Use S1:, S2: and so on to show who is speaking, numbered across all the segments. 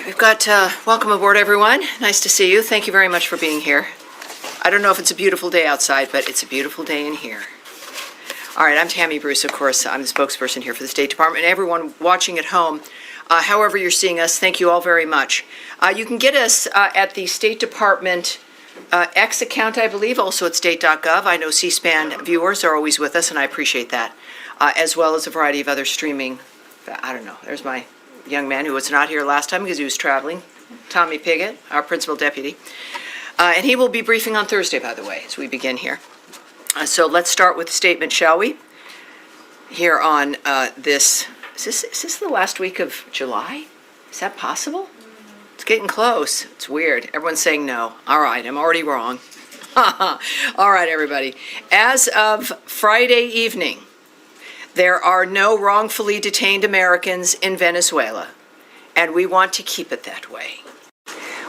S1: We've got, welcome aboard, everyone. Nice to see you. Thank you very much for being here. I don't know if it's a beautiful day outside, but it's a beautiful day in here. All right, I'm Tammy Bruce, of course. I'm the spokesperson here for the State Department. And everyone watching at home, however you're seeing us, thank you all very much. You can get us at the State Department X account, I believe, also at state.gov. I know C-SPAN viewers are always with us, and I appreciate that, as well as a variety of other streaming. I don't know. There's my young man who was not here last time because he was traveling, Tommy Piggott, our principal deputy. And he will be briefing on Thursday, by the way, as we begin here. So let's start with the statement, shall we? Here on this, is this the last week of July? Is that possible? It's getting close. It's weird. Everyone's saying no. All right, I'm already wrong. All right, everybody. As of Friday evening, there are no wrongfully detained Americans in Venezuela, and we want to keep it that way.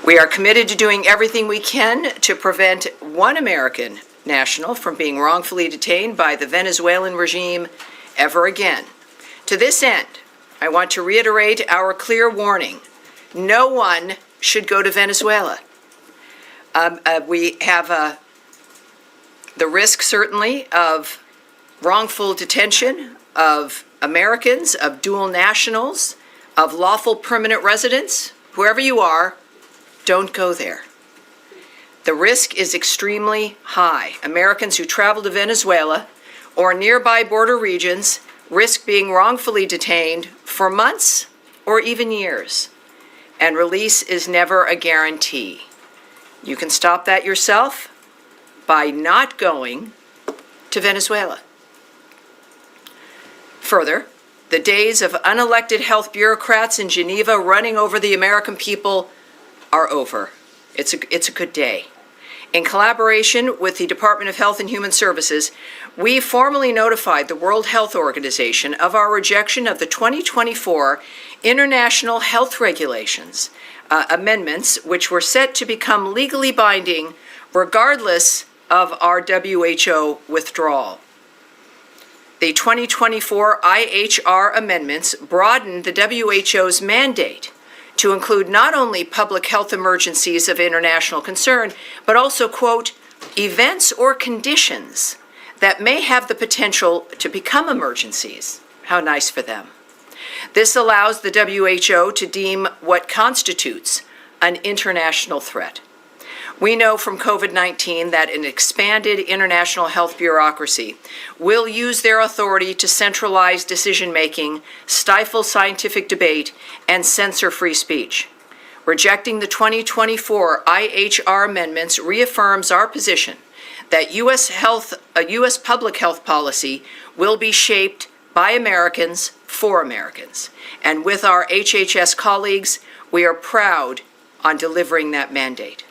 S1: We are committed to doing everything we can to prevent one American national from being wrongfully detained by the Venezuelan regime ever again. To this end, I want to reiterate our clear warning. No one should go to Venezuela. We have the risk, certainly, of wrongful detention of Americans, of dual nationals, of lawful permanent residents. Whoever you are, don't go there. The risk is extremely high. Americans who travel to Venezuela or nearby border regions risk being wrongfully detained for months or even years, and release is never a guarantee. You can stop that yourself by not going to Venezuela. Further, the days of unelected health bureaucrats in Geneva running over the American people are over. It's a good day. In collaboration with the Department of Health and Human Services, we formally notified the World Health Organization of our rejection of the 2024 International Health Regulations amendments, which were set to become legally binding regardless of our WHO withdrawal. The 2024 IHR amendments broadened the WHO's mandate to include not only public health emergencies of international concern, but also, quote, events or conditions that may have the potential to become emergencies. How nice for them. This allows the WHO to deem what constitutes an international threat. We know from COVID-19 that an expanded international health bureaucracy will use their authority to centralize decision-making, stifle scientific debate, and censor free speech. Rejecting the 2024 IHR amendments reaffirms our position that U.S. public health policy will be shaped by Americans for Americans. And with our HHS colleagues, we are proud on delivering that mandate.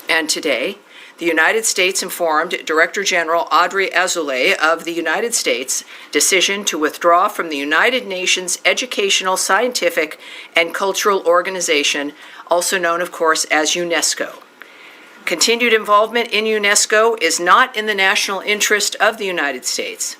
S1: And today, the United States informed Director General Audrey Azoulay of the United States' decision to withdraw from the United Nations Educational, Scientific, and Cultural Organization, also known, of course, as UNESCO. Continued involvement in UNESCO is not in the national interest of the United States.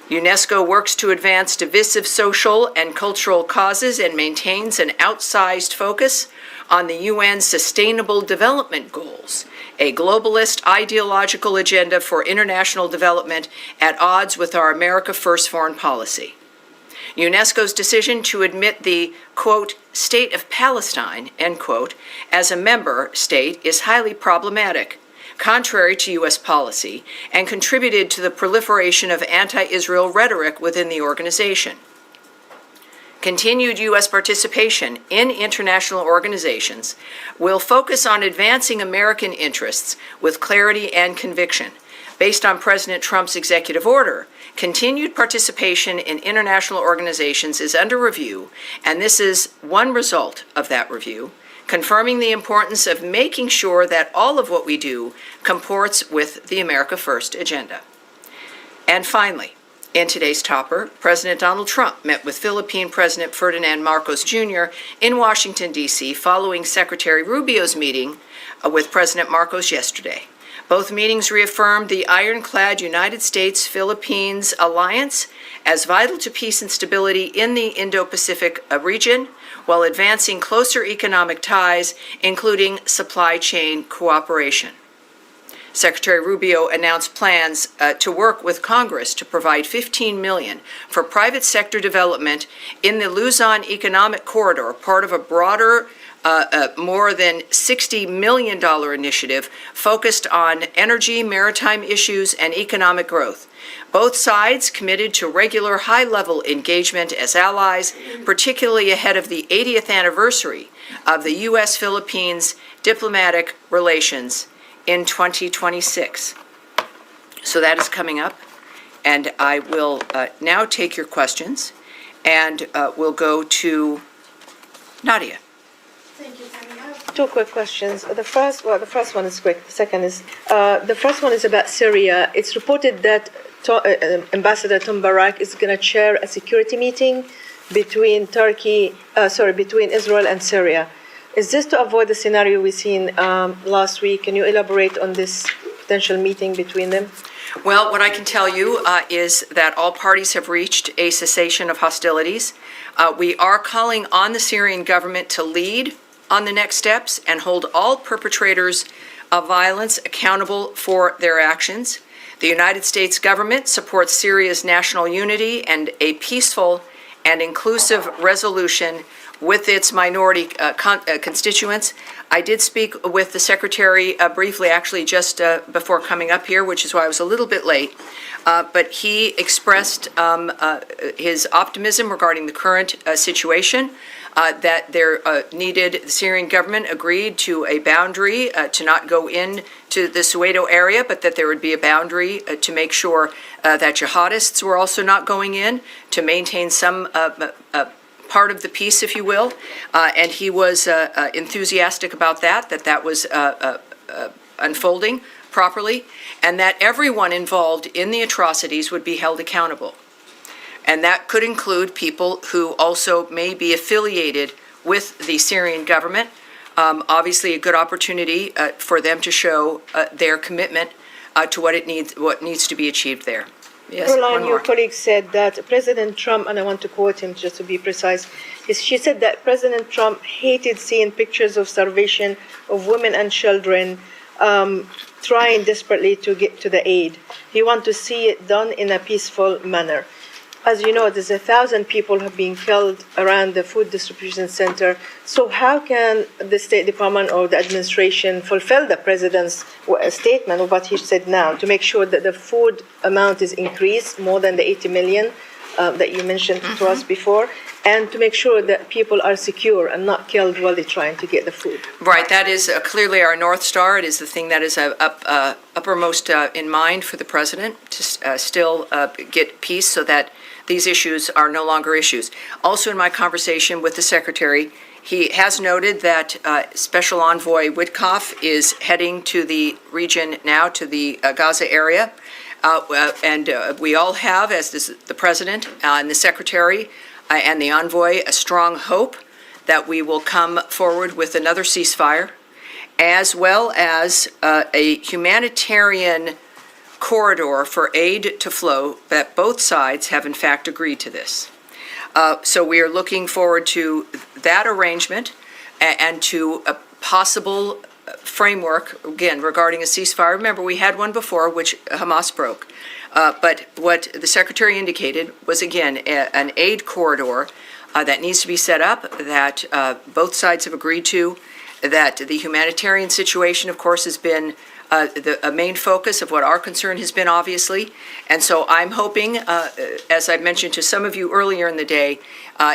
S1: UNESCO works to advance divisive social and cultural causes and maintains an outsized focus on the UN's Sustainable Development Goals, a globalist ideological agenda for international development at odds with our America First foreign policy. UNESCO's decision to admit the, quote, state of Palestine, end quote, as a member state is highly problematic, contrary to U.S. policy, and contributed to the proliferation of anti-Israel rhetoric within the organization. Continued U.S. participation in international organizations will focus on advancing American interests with clarity and conviction. Based on President Trump's executive order, continued participation in international organizations is under review, and this is one result of that review, confirming the importance of making sure that all of what we do comports with the America First agenda. And finally, in today's topper, President Donald Trump met with Philippine President Ferdinand Marcos Jr. in Washington, D.C., following Secretary Rubio's meeting with President Marcos yesterday. Both meetings reaffirmed the ironclad United States-Philippines alliance as vital to peace and stability in the Indo-Pacific region, while advancing closer economic ties, including supply chain cooperation. Secretary Rubio announced plans to work with Congress to provide $15 million for private sector development in the Luzon Economic Corridor, part of a broader, more than $60 million initiative focused on energy, maritime issues, and economic growth. Both sides committed to regular high-level engagement as allies, particularly ahead of the 80th anniversary of the U.S.-Philippines diplomatic relations in 2026. So that is coming up, and I will now take your questions, and we'll go to Nadia.
S2: Thank you, Tammy. I have two quick questions. The first one is quick. The first one is about Syria. It's reported that Ambassador Tom Barak is going to chair a security meeting between Israel and Syria. Is this to avoid the scenario we've seen last week? Can you elaborate on this potential meeting between them?
S1: Well, what I can tell you is that all parties have reached a cessation of hostilities. We are calling on the Syrian government to lead on the next steps and hold all perpetrators of violence accountable for their actions. The United States government supports Syria's national unity and a peaceful and inclusive resolution with its minority constituents. I did speak with the Secretary briefly, actually just before coming up here, which is why I was a little bit late. But he expressed his optimism regarding the current situation, that the Syrian government agreed to a boundary to not go in to the Soweto area, but that there would be a boundary to make sure that jihadists were also not going in, to maintain some part of the peace, if you will, and he was enthusiastic about that was unfolding properly, and that everyone involved in the atrocities would be held accountable. And that could include people who also may be affiliated with the Syrian government. Obviously, a good opportunity for them to show their commitment to what needs to be achieved there. Yes,
S2: Caroline, your colleague said that President Trump, and I want to quote him just to be precise, she said that President Trump hated seeing pictures of starvation of women and children trying desperately to get to the aid. He wants to see it done in a peaceful manner. As you know, there's 1,000 people have been killed around the food distribution center. So how can the State Department or the administration fulfill the president's statement of what he said now to make sure that the food amount is increased more than the 80 million that you mentioned to us before, and to make sure that people are secure and not killed while they're trying to get the food?
S1: Right, that is clearly our North Star. It is the thing that is uppermost in mind for the president, to still get peace so that these issues are no longer issues. Also, in my conversation with the Secretary, he has noted that Special Envoy Witkoff is heading to the region now, to the Gaza area, and we all have, as does the President and the Secretary and the Envoy, a strong hope that we will come forward with another ceasefire, as well as a humanitarian corridor for aid to flow, that both sides have in fact agreed to this. So we are looking forward to that arrangement and to a possible framework, again, regarding a ceasefire. Remember, we had one before, which Hamas broke. But what the Secretary indicated was, again, an aid corridor that needs to be set up, that both sides have agreed to, that the humanitarian situation, of course, has been a main focus of what our concern has been, obviously. And so I'm hoping, as I mentioned to some of you earlier in the day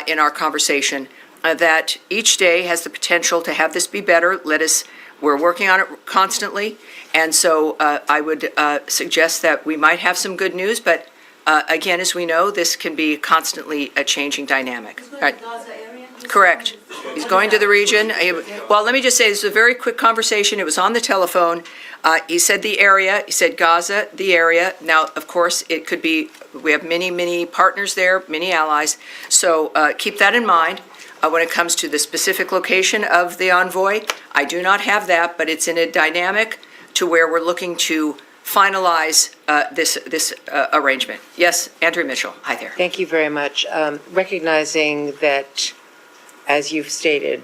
S1: in our conversation, that each day has the potential to have this be better. We're working on it constantly. And so I would suggest that we might have some good news, but again, as we know, this can be constantly a changing dynamic. Right. Correct. He's going to the region. Well, let me just say, this is a very quick conversation. It was on the telephone. He said the area, he said Gaza, the area. Now, of course, it could be, we have many, many partners there, many allies. So keep that in mind when it comes to the specific location of the envoy. I do not have that, but it's in a dynamic to where we're looking to finalize this arrangement. Yes, Andrew Mitchell. Hi there.
S3: Thank you very much. Recognizing that, as you've stated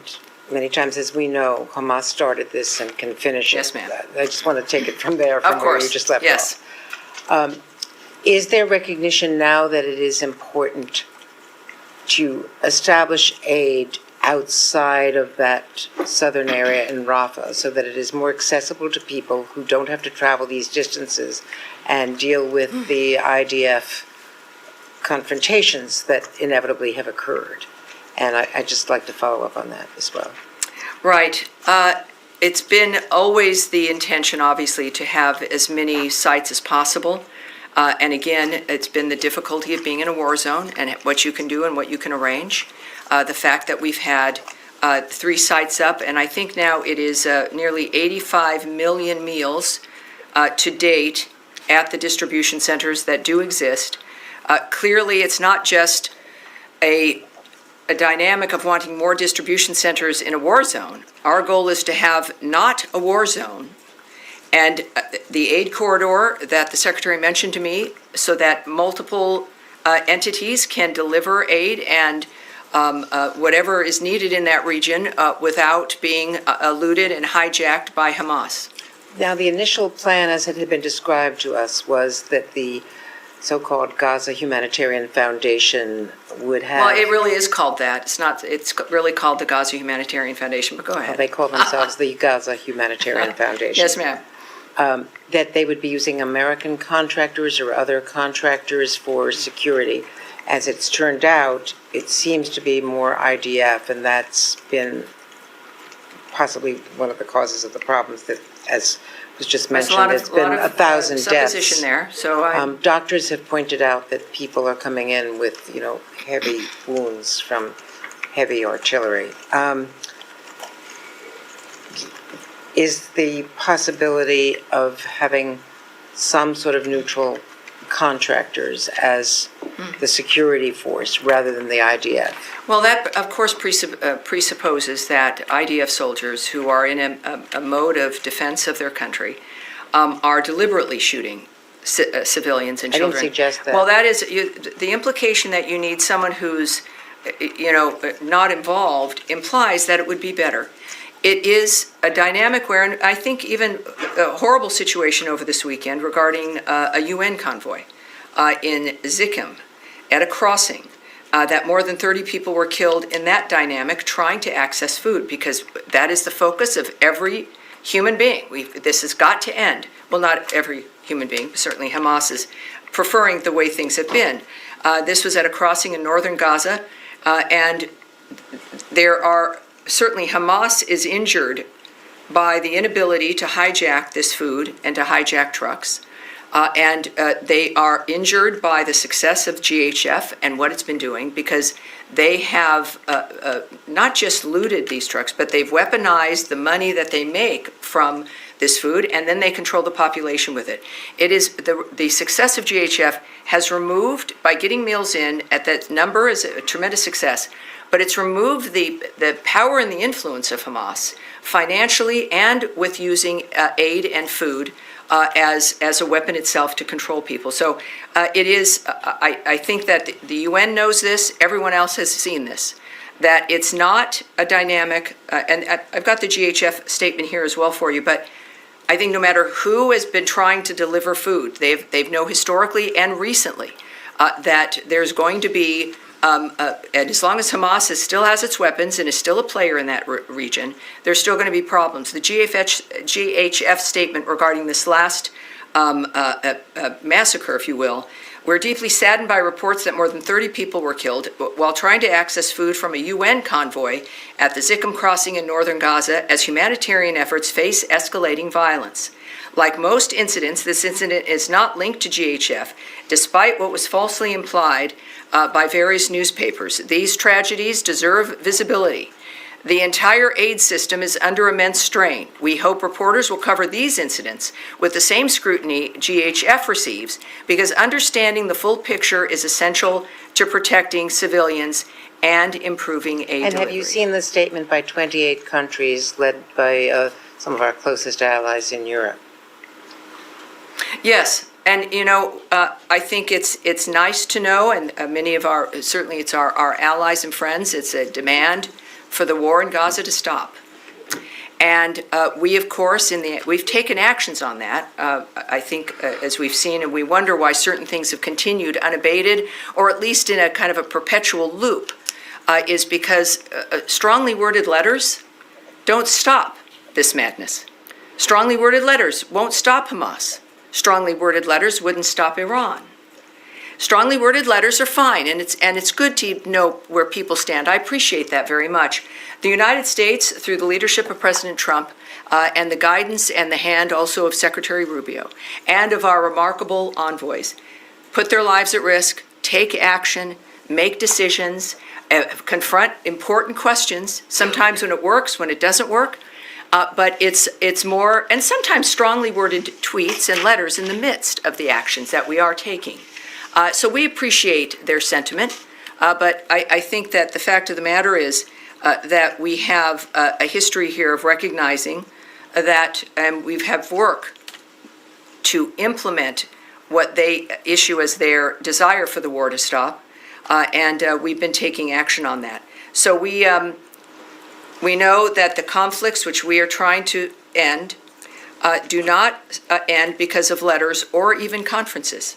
S3: many times, as we know, Hamas started this and can finish it.
S1: Yes, ma'am.
S3: I just want to take it from there, from where you just left
S1: yes.
S3: off. Is there recognition now that it is important to establish aid outside of that southern area in Rafah so that it is more accessible to people who don't have to travel these distances and deal with the IDF confrontations that inevitably have occurred? And I'd just like to follow up on that as well.
S1: Right. It's been always the intention, obviously, to have as many sites as possible. And again, it's been the difficulty of being in a war zone and what you can do and what you can arrange. The fact that we've had 3 sites up, and I think now it is nearly 85 million meals to date at the distribution centers that do exist. Clearly, it's not just a dynamic of wanting more distribution centers in a war zone. Our goal is to have not a war zone, and the aid corridor that the Secretary mentioned to me, so that multiple entities can deliver aid and whatever is needed in that region without being eluded and hijacked by Hamas.
S3: Now, the initial plan, as it had been described to us, was that the so-called Gaza Humanitarian Foundation would have...
S1: Well, it really is called that. It's really called the Gaza Humanitarian Foundation, but go ahead.
S3: Well, they call themselves the Gaza Humanitarian Foundation.
S1: Yes, ma'am.
S3: That they would be using American contractors or other contractors for security. As it's turned out, it seems to be more IDF, and that's been possibly one of the causes of the problems that, as was just mentioned, it's been 1,000 deaths.
S1: Supposition there, so
S3: doctors have pointed out that people are coming in with, heavy wounds from heavy artillery. Is the possibility of having some sort of neutral contractors as the security force rather than the IDF?
S1: Well, that, of course, presupposes that IDF soldiers who are in a mode of defense of their country are deliberately shooting civilians and children.
S3: I didn't suggest that.
S1: Well, that is the implication that you need someone who's, not involved implies that it would be better. It is a dynamic where, and I think even a horrible situation over this weekend regarding a UN convoy in Zikkim at a crossing, that more than 30 people were killed in that dynamic trying to access food, because that is the focus of every human being. This has got to end. Well, not every human being, but certainly Hamas is preferring the way things have been. This was at a crossing in northern Gaza, and there are certainly Hamas is injured by the inability to hijack this food and to hijack trucks. And they are injured by the success of GHF and what it's been doing, because they have not just looted these trucks, but they've weaponized the money that they make from this food, and then they control the population with it. It is the success of GHF has removed, by getting meals in at that number is a tremendous success, but it's removed the power and the influence of Hamas financially and with using aid and food as a weapon itself to control people. So it is, I think that the UN knows this, everyone else has seen this, that it's not a dynamic, and I've got the GHF statement here as well for you, but I think no matter who has been trying to deliver food, they've known historically and recently that there's going to be, and as long as Hamas still has its weapons and is still a player in that region, there's still going to be problems. The GHF statement regarding this last massacre, if you will, we're deeply saddened by reports that more than 30 people were killed while trying to access food from a UN convoy at the Zikkim crossing in northern Gaza as humanitarian efforts face escalating violence. Like most incidents, this incident is not linked to GHF, despite what was falsely implied by various newspapers. These tragedies deserve visibility. The entire aid system is under immense strain. We hope reporters will cover these incidents with the same scrutiny GHF receives, because understanding the full picture is essential to protecting civilians and improving aid delivery.
S3: And have you seen the statement by 28 countries led by some of our closest allies in Europe?
S1: Yes, and I think it's nice to know, and many of certainly it's our allies and friends, it's a demand for the war in Gaza to stop. And we, of course, we've taken actions on that, I think, as we've seen, and we wonder why certain things have continued unabated, or at least in a kind of a perpetual loop, is because strongly worded letters don't stop this madness. Strongly worded letters won't stop Hamas. Strongly worded letters wouldn't stop Iran. Strongly worded letters are fine, and it's good to know where people stand. I appreciate that very much. The United States, through the leadership of President Trump, and the guidance and the hand also of Secretary Rubio, and of our remarkable envoys, put their lives at risk, take action, make decisions, confront important questions, sometimes when it works, when it doesn't work, but it's more, and sometimes strongly worded tweets and letters in the midst of the actions that we are taking. So we appreciate their sentiment, but I think that the fact of the matter is that we have a history here of recognizing that we have work to implement what they issue as their desire for the war to stop, and we've been taking action on that. So we know that the conflicts which we are trying to end do not end because of letters or even conferences,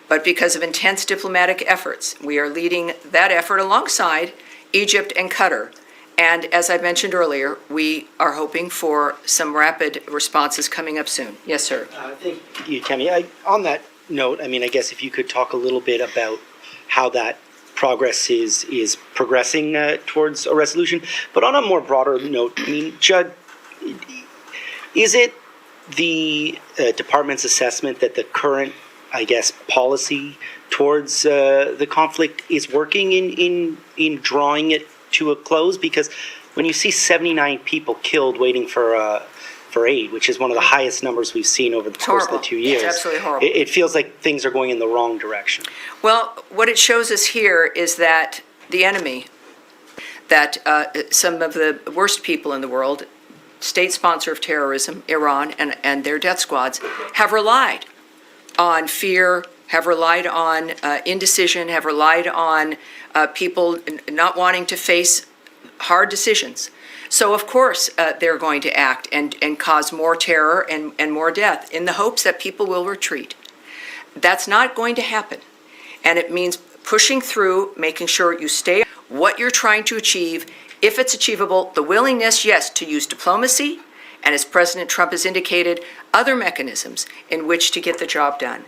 S1: but because of intense diplomatic efforts. We are leading that effort alongside Egypt and Qatar. And as I mentioned earlier, we are hoping for some rapid responses coming up soon. Yes, sir.
S4: Thank you, Tammy. On that note, I guess if you could talk a little bit about how that progress is progressing towards a resolution. But on a more broader note, Judd, is it the department's assessment that the current, policy towards the conflict is working in drawing it to a close? Because when you see 79 people killed waiting for aid, which is one of the highest numbers we've seen over the course of the 2 years,
S1: it's absolutely horrible.
S4: It feels like things are going in the wrong direction.
S1: Well, what it shows us here is that the enemy, that some of the worst people in the world, state sponsor of terrorism, Iran, and their death squads, have relied on fear, have relied on indecision, have relied on people not wanting to face hard decisions. So, of course, they're going to act and cause more terror and more death in the hopes that people will retreat. That's not going to happen. And it means pushing through, making sure you stay what you're trying to achieve, if it's achievable, the willingness, yes, to use diplomacy, and as President Trump has indicated, other mechanisms in which to get the job done.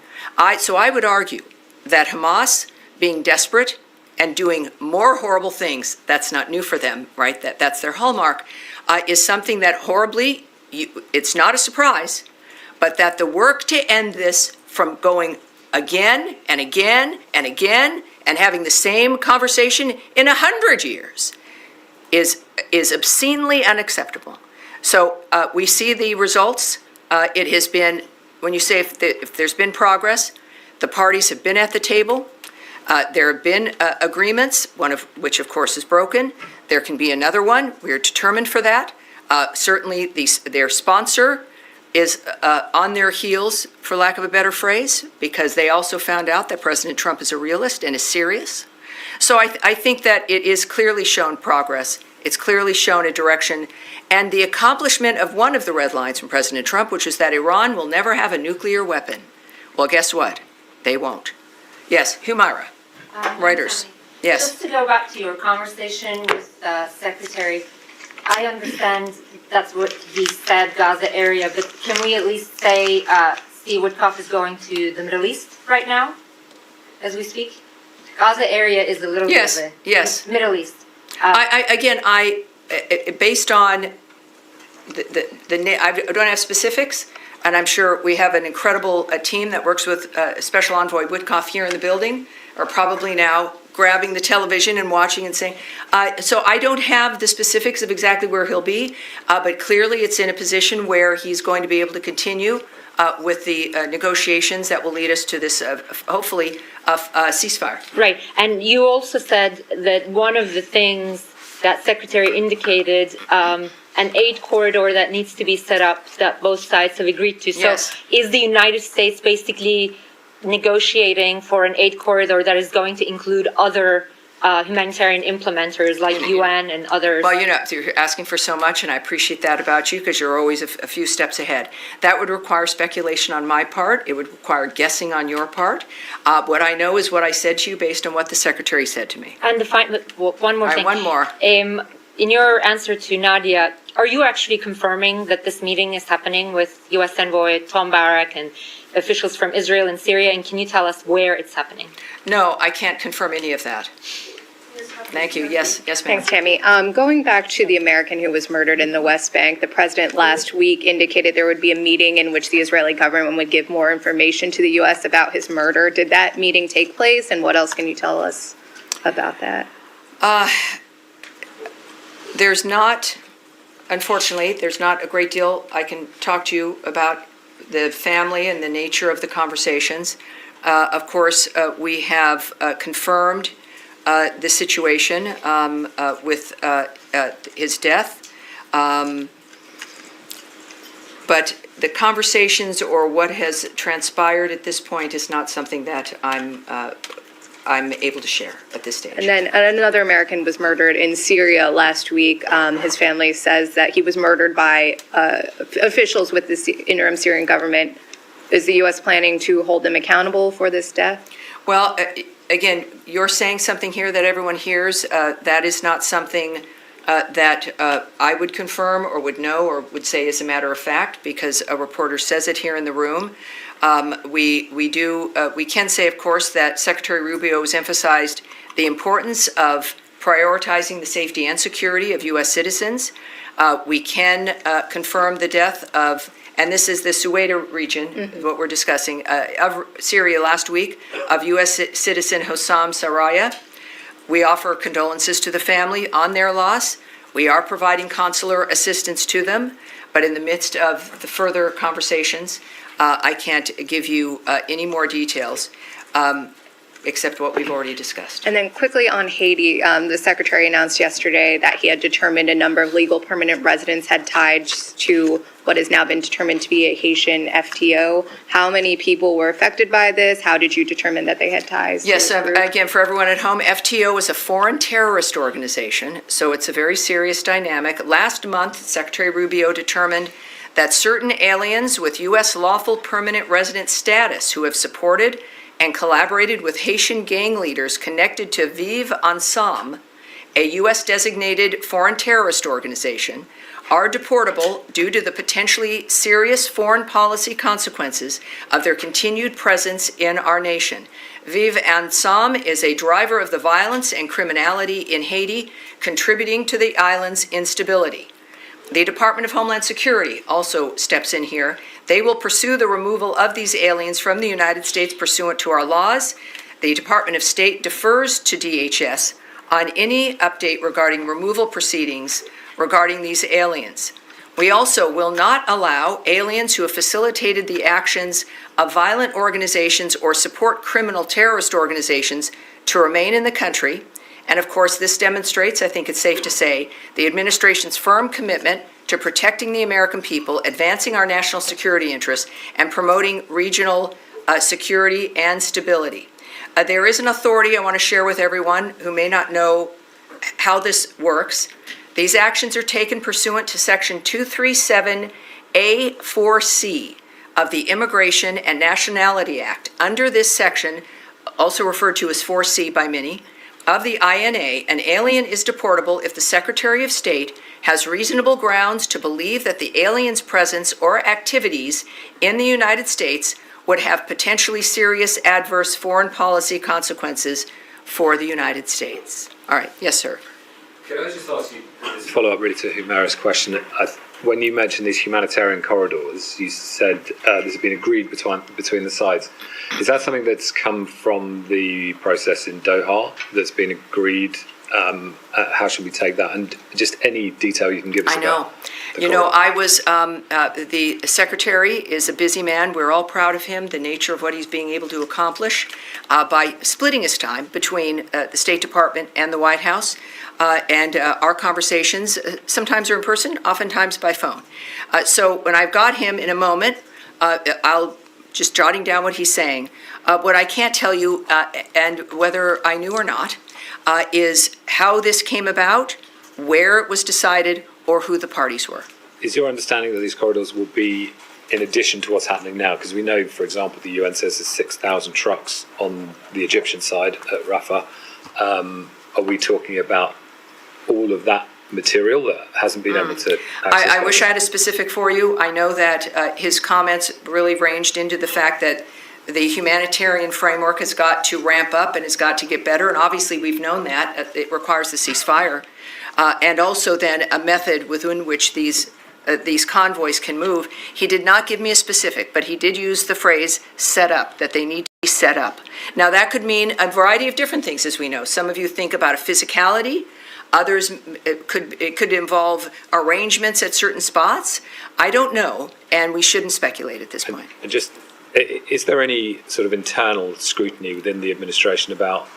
S1: So I would argue that Hamas, being desperate and doing more horrible things, that's not new for them, right? That's their hallmark, is something that horribly, it's not a surprise, but that the work to end this from going again and again and again and having the same conversation in 100 years is obscenely unacceptable. So we see the results. It has been, when you say if there's been progress, the parties have been at the table. There have been agreements, one of which, of course, is broken. There can be another one. We are determined for that. Certainly, their sponsor is on their heels, for lack of a better phrase, because they also found out that President Trump is a realist and is serious. So I think that it is clearly shown progress. It's clearly shown a direction. And the accomplishment of one of the red lines from President Trump, which is that Iran will never have a nuclear weapon. Well, guess what? They won't. Yes, Humaira. Reuters. Yes.
S5: Just to go back to your conversation with Secretary, I understand that's what he said, Gaza area, but can we at least say Steve Woodcock is going to the Middle East right now, as we speak? Gaza area is a little bit of a Middle East.
S1: I based on I don't have specifics, and I'm sure we have an incredible team that works with Special Envoy Woodcock here in the building, are probably now grabbing the television and watching and saying, so I don't have the specifics of exactly where he'll be, but clearly it's in a position where he's going to be able to continue with the negotiations that will lead us to this, hopefully, ceasefire.
S5: Right, and you also said that one of the things that Secretary indicated, an aid corridor that needs to be set up that both sides have agreed to. So
S1: Yes.
S5: is the United States basically negotiating for an aid corridor that is going to include other humanitarian implementers like UN and others?
S1: Well, you're asking for so much, and I appreciate that about you because you're always a few steps ahead. That would require speculation on my part. It would require guessing on your part. What I know is what I said to you based on what the Secretary said to me.
S5: And one more
S1: All right,
S5: thing.
S1: one more.
S5: In your answer to Nadia, are you actually confirming that this meeting is happening with U.S. Envoy Tom Barak and officials from Israel and Syria? And can you tell us where it's happening?
S1: No, I can't confirm any of that. Thank you. Yes, ma'am.
S6: Thanks, Tammy. Going back to the American who was murdered in the West Bank, the president last week indicated there would be a meeting in which the Israeli government would give more information to the U.S. about his murder. Did that meeting take place, and what else can you tell us about that?
S1: Unfortunately, there's not a great deal I can talk to you about the family and the nature of the conversations. Of course, we have confirmed the situation with his death. But the conversations or what has transpired at this point is not something that I'm able to share at this stage.
S6: And then another American was murdered in Syria last week. His family says that he was murdered by officials with the interim Syrian government. Is the U.S. planning to hold them accountable for this death?
S1: Well, again, you're saying something here that everyone hears. That is not something that I would confirm or would know or would say as a matter of fact, because a reporter says it here in the room. We can say, of course, that Secretary Rubio has emphasized the importance of prioritizing the safety and security of U.S. citizens. We can confirm the death of, and this is the Suwaida region, what we're discussing, of Syria last week, of U.S. citizen Hossam Saraya. We offer condolences to the family on their loss. We are providing consular assistance to them, but in the midst of the further conversations, I can't give you any more details except what we've already discussed.
S6: And then quickly on Haiti, the secretary announced yesterday that he had determined a number of legal permanent residents had ties to what has now been determined to be a Haitian FTO. How many people were affected by this? How did you determine that they had ties?
S1: Yes, again, for everyone at home, FTO is a foreign terrorist organization, so it's a very serious dynamic. Last month, Secretary Rubio determined that certain aliens with U.S. lawful permanent resident status who have supported and collaborated with Haitian gang leaders connected to Vive Ensemble, a U.S. designated foreign terrorist organization, are deportable due to the potentially serious foreign policy consequences of their continued presence in our nation. Vive Ensemble is a driver of the violence and criminality in Haiti, contributing to the island's instability. The Department of Homeland Security also steps in here. They will pursue the removal of these aliens from the United States pursuant to our laws. The Department of State defers to DHS on any update regarding removal proceedings regarding these aliens. We also will not allow aliens who have facilitated the actions of violent organizations or support criminal terrorist organizations to remain in the country. And of course, this demonstrates, I think it's safe to say, the administration's firm commitment to protecting the American people, advancing our national security interests, and promoting regional security and stability. There is an authority I want to share with everyone who may not know how this works. These actions are taken pursuant to Section 237A4C of the Immigration and Nationality Act. Under this section, also referred to as 4C by many, of the INA, an alien is deportable if the Secretary of State has reasonable grounds to believe that the alien's presence or activities in the United States would have potentially serious adverse foreign policy consequences for the United States. All right, yes, sir.
S7: Can I just ask you, as a follow-up really to Humera's question, when you mentioned these humanitarian corridors, you said this has been agreed between the sides. Is that something that's come from the process in Doha that's been agreed? How should we take that? And just any detail you can give us
S1: I
S7: about
S1: know. You know, I was, the secretary is a busy man. We're all proud of him, the nature of what he's being able to accomplish by splitting his time between the State Department and the White House. And our conversations sometimes are in person, oftentimes by phone. So when I've got him in a moment, I'll just jotting down what he's saying. What I can't tell you, and whether I knew or not, is how this came about, where it was decided, or who the parties were.
S7: Is your understanding that these corridors will be in addition to what's happening now? Because we know, for example, the UN says there's 6,000 trucks on the Egyptian side at Rafah. Are we talking about all of that material that hasn't been able to access?
S1: I wish I had a specific for you. I know that his comments really ranged into the fact that the humanitarian framework has got to ramp up and has got to get better, and obviously we've known that. It requires the ceasefire. And also then a method within which these convoys can move. He did not give me a specific, but he did use the phrase set up, that they need to be set up. Now that could mean a variety of different things, as we know. Some of you think about a physicality. Others, it could involve arrangements at certain spots. I don't know, and we shouldn't speculate at this point.
S7: And just, is there any sort of internal scrutiny within the administration about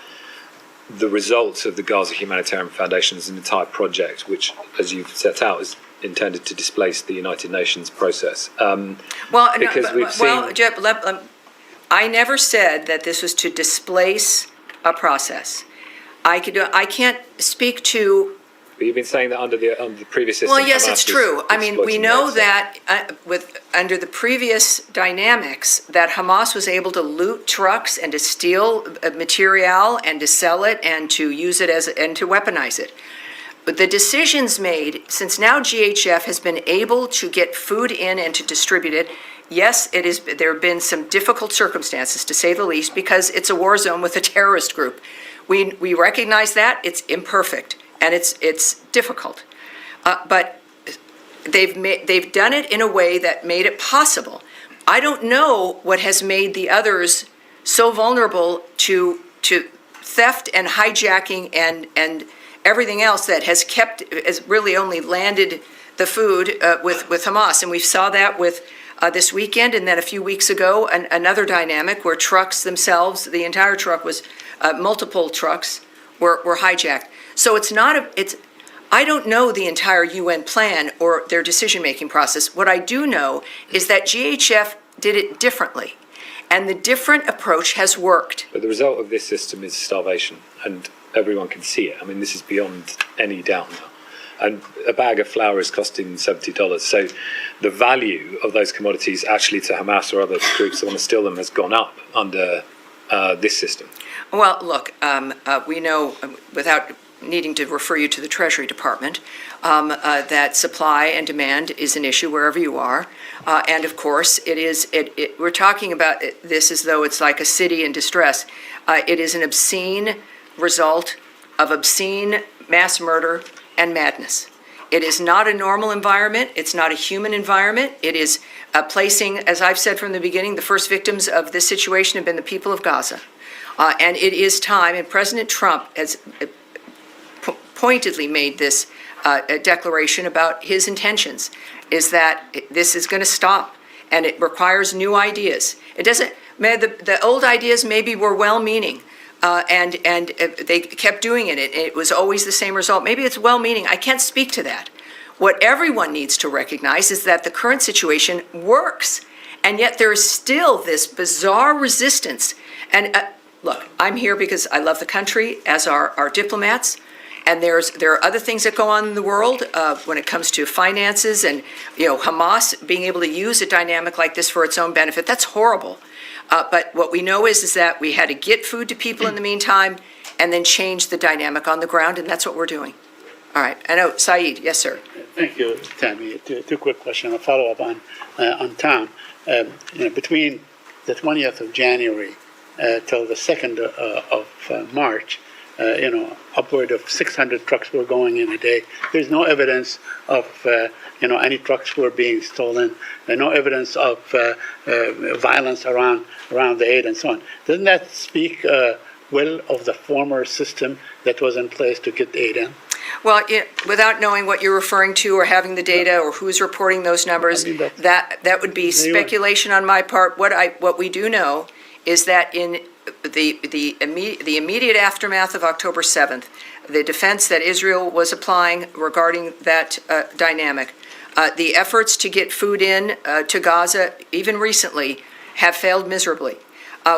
S7: the results of the Gaza Humanitarian Foundation as an entire project, which, as you've set out, is intended to displace the United Nations process?
S1: Jeb, I never said that this was to displace a process. I can't speak to.
S7: But you've been saying that under the previous system.
S1: Well, yes,
S7: Hamas
S1: it's true. I mean, we know that under the previous dynamics, that Hamas was able to loot trucks and to steal material and to sell it and to use it and to weaponize it. But the decisions made, since now GHF has been able to get food in and to distribute it, yes, there have been some difficult circumstances, to say the least, because it's a war zone with a terrorist group. We recognize that. It's imperfect. And it's difficult, but they've done it in a way that made it possible. I don't know what has made the others so vulnerable to theft and hijacking and everything else that has really only landed the food with Hamas. And we saw that with this weekend, and then a few weeks ago, another dynamic where trucks themselves, the entire truck was multiple trucks were hijacked. So I don't know the entire UN plan or their decision-making process. What I do know is that GHF did it differently, and the different approach has worked.
S7: But the result of this system is starvation, and everyone can see it. I mean, this is beyond any doubt now. And a bag of flour is costing $70. So the value of those commodities actually to Hamas or other groups that want to steal them has gone up under this system.
S1: Well, look, we know, without needing to refer you to the Treasury Department, that supply and demand is an issue wherever you are. And of course, we're talking about this as though it's like a city in distress. It is an obscene result of obscene mass murder and madness. It is not a normal environment. It's not a human environment. It is placing, as I've said from the beginning, the first victims of this situation have been the people of Gaza. And it is time, and President Trump has pointedly made this declaration about his intentions, is that this is going to stop, and it requires new ideas. It doesn't, the old ideas maybe were well-meaning, and they kept doing it. It was always the same result. Maybe it's well-meaning. I can't speak to that. What everyone needs to recognize is that the current situation works, and yet there is still this bizarre resistance. And look, I'm here because I love the country, as are our diplomats. And there are other things that go on in the world when it comes to finances and, Hamas being able to use a dynamic like this for its own benefit. That's horrible. But what we know is that we had to get food to people in the meantime and then change the dynamic on the ground, and that's what we're doing. All right. I know, Saeed. Yes, sir.
S8: Thank you, Tammy. Two quick questions. A follow-up on Tom. Between the 20th of January till the 2nd of March, upward of 600 trucks were going in a day. There's no evidence of, any trucks were being stolen. No evidence of violence around the aid and so on. Doesn't that speak well of the former system that was in place to get aid in?
S1: Well, without knowing what you're referring to or having the data or who's reporting those numbers,
S8: I mean,
S1: that would be speculation on my part. What we do know is that in the immediate aftermath of October 7th, the defense that Israel was applying regarding that dynamic, the efforts to get food in to Gaza, even recently, have failed miserably.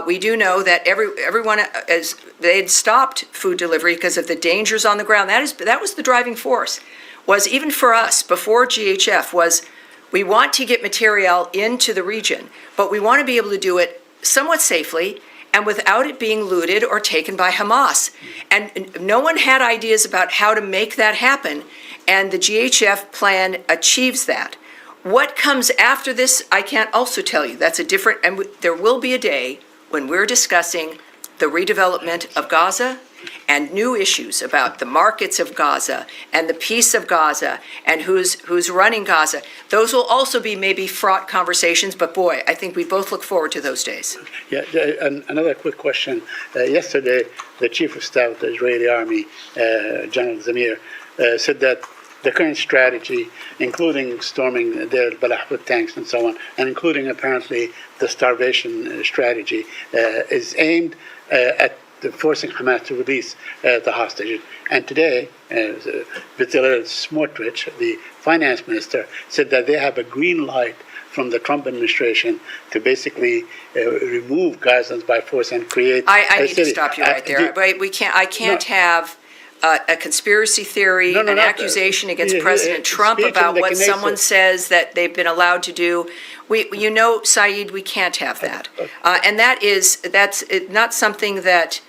S1: We do know that everyone, as they had stopped food delivery because of the dangers on the ground. That was the driving force. Was even for us before GHF was we want to get material into the region, but we want to be able to do it somewhat safely and without it being looted or taken by Hamas. And no one had ideas about how to make that happen, and the GHF plan achieves that. What comes after this, I can't also tell you. That's a different, and there will be a day when we're discussing the redevelopment of Gaza and new issues about the markets of Gaza and the peace of Gaza and who's running Gaza. Those will also be maybe fraught conversations, but boy, I think we both look forward to those days.
S8: Yeah, and another quick question. Yesterday, the Chief of Staff of the Israeli Army, General Zamir, said that the current strategy, including storming the Balahut tanks and so on, and including apparently the starvation strategy, is aimed at forcing Hamas to release the hostages. And today, Bezalel Smotrich, the finance minister, said that they have a green light from the Trump administration to basically remove Gazans by force and create
S1: I
S8: a
S1: need to
S8: city.
S1: stop you right there. I can't have a conspiracy theory, an accusation against President Trump about what someone says that they've been allowed to do. Saeed, we can't have that. And that's not something that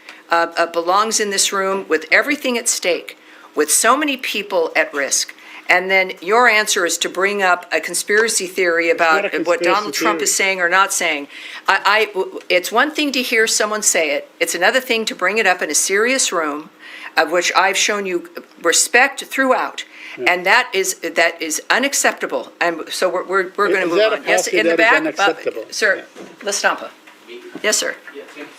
S1: belongs in this room with everything at stake, with so many people at risk. And then your answer is to bring up a conspiracy theory about what Donald Trump is saying or not saying. It's one thing to hear someone say it. It's another thing to bring it up in a serious room, of which I've shown you respect throughout, and that is unacceptable. And so we're going to move on. Yes, in the back, sir, Lastampa. Yes, sir.
S9: Yeah, thank you,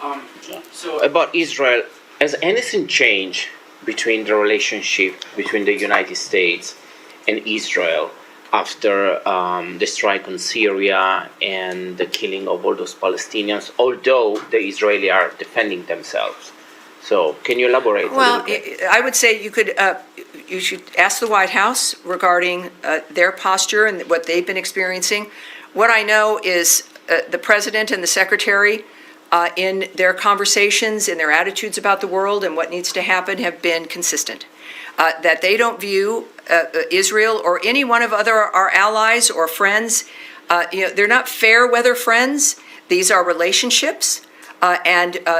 S9: Sami. So about Israel, has anything changed between the relationship between the United States and Israel after the strike on Syria and the killing of all those Palestinians, although the Israelis are defending themselves? So can you elaborate a little bit?
S1: I would say you should ask the White House regarding their posture and what they've been experiencing. What I know is the president and the secretary, in their conversations, in their attitudes about the world and what needs to happen, have been consistent. That they don't view Israel or any one of our allies or friends. They're not fair weather friends. These are relationships.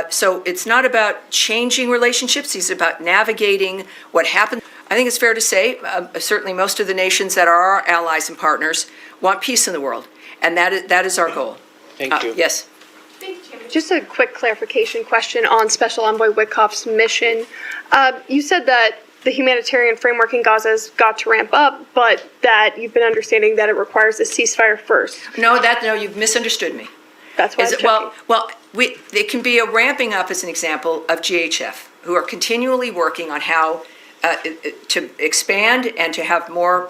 S1: So it's not about changing relationships. It's about navigating what happened. I think it's fair to say, certainly most of the nations that are our allies and partners want peace in the world. And that is our goal.
S9: Thank you.
S1: Yes.
S10: Just a quick clarification question on Special Envoy Witkoff's mission. You said that the humanitarian framework in Gaza has got to ramp up, but that you've been understanding that it requires a ceasefire first.
S1: No, you've misunderstood me.
S10: That's why I'm checking.
S1: It can be a ramping up as an example of GHF, who are continually working on how to expand and to have more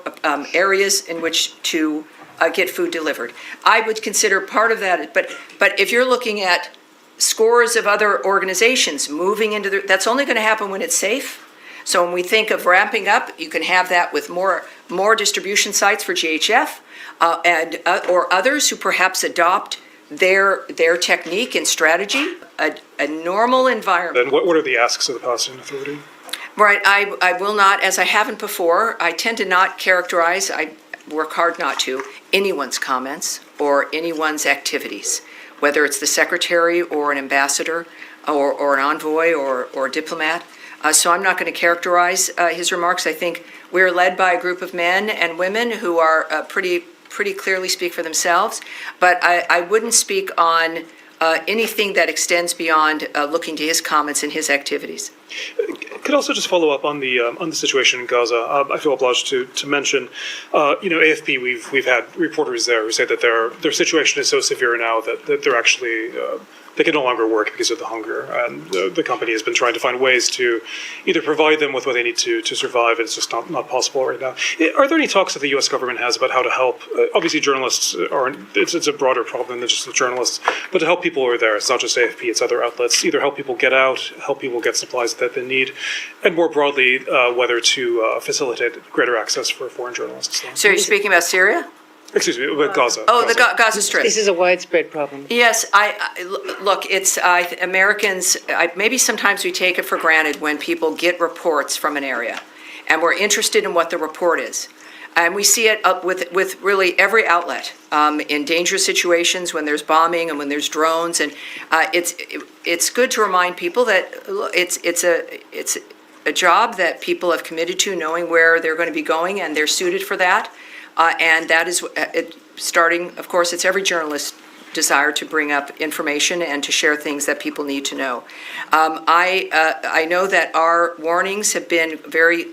S1: areas in which to get food delivered. I would consider part of that, but if you're looking at scores of other organizations moving into that's only going to happen when it's safe. So when we think of ramping up, you can have that with more distribution sites for GHF or others who perhaps adopt their technique and strategy, a normal environment.
S11: And what are the asks of the Palestinian Authority?
S1: Right, I will not, as I haven't before, I tend to not characterize, I work hard not to, anyone's comments or anyone's activities, whether it's the secretary or an ambassador or an envoy or a diplomat. So I'm not going to characterize his remarks. I think we're led by a group of men and women who are pretty clearly speak for themselves, but I wouldn't speak on anything that extends beyond looking to his comments and his activities.
S11: could also just follow up on the situation in Gaza. I feel obliged to mention, AFP. We've had reporters there who say that their situation is so severe now that they're actually they can no longer work because of the hunger, and the company has been trying to find ways to either provide them with what they need to survive. It's just not possible right now. Are there any talks that the U.S. government has about how to help? Obviously, journalists aren't. It's a broader problem than just the journalists, but to help people who are there. It's not just AFP; it's other outlets. Either help people get out, help people get supplies that they need, and more broadly, whether to facilitate greater access for foreign journalists.
S1: So you're speaking about Syria?
S11: Excuse me, with Gaza.
S1: Oh, the Gaza Strip.
S3: This is a widespread problem.
S1: Yes, look, it's Americans, maybe sometimes we take it for granted when people get reports from an area, and we're interested in what the report is. And we see it up with really every outlet, in dangerous situations, when there's bombing and when there's drones. And it's good to remind people that it's a job that people have committed to, knowing where they're going to be going, and they're suited for that. And that is starting, of course, it's every journalist's desire to bring up information and to share things that people need to know. I know that our warnings have been very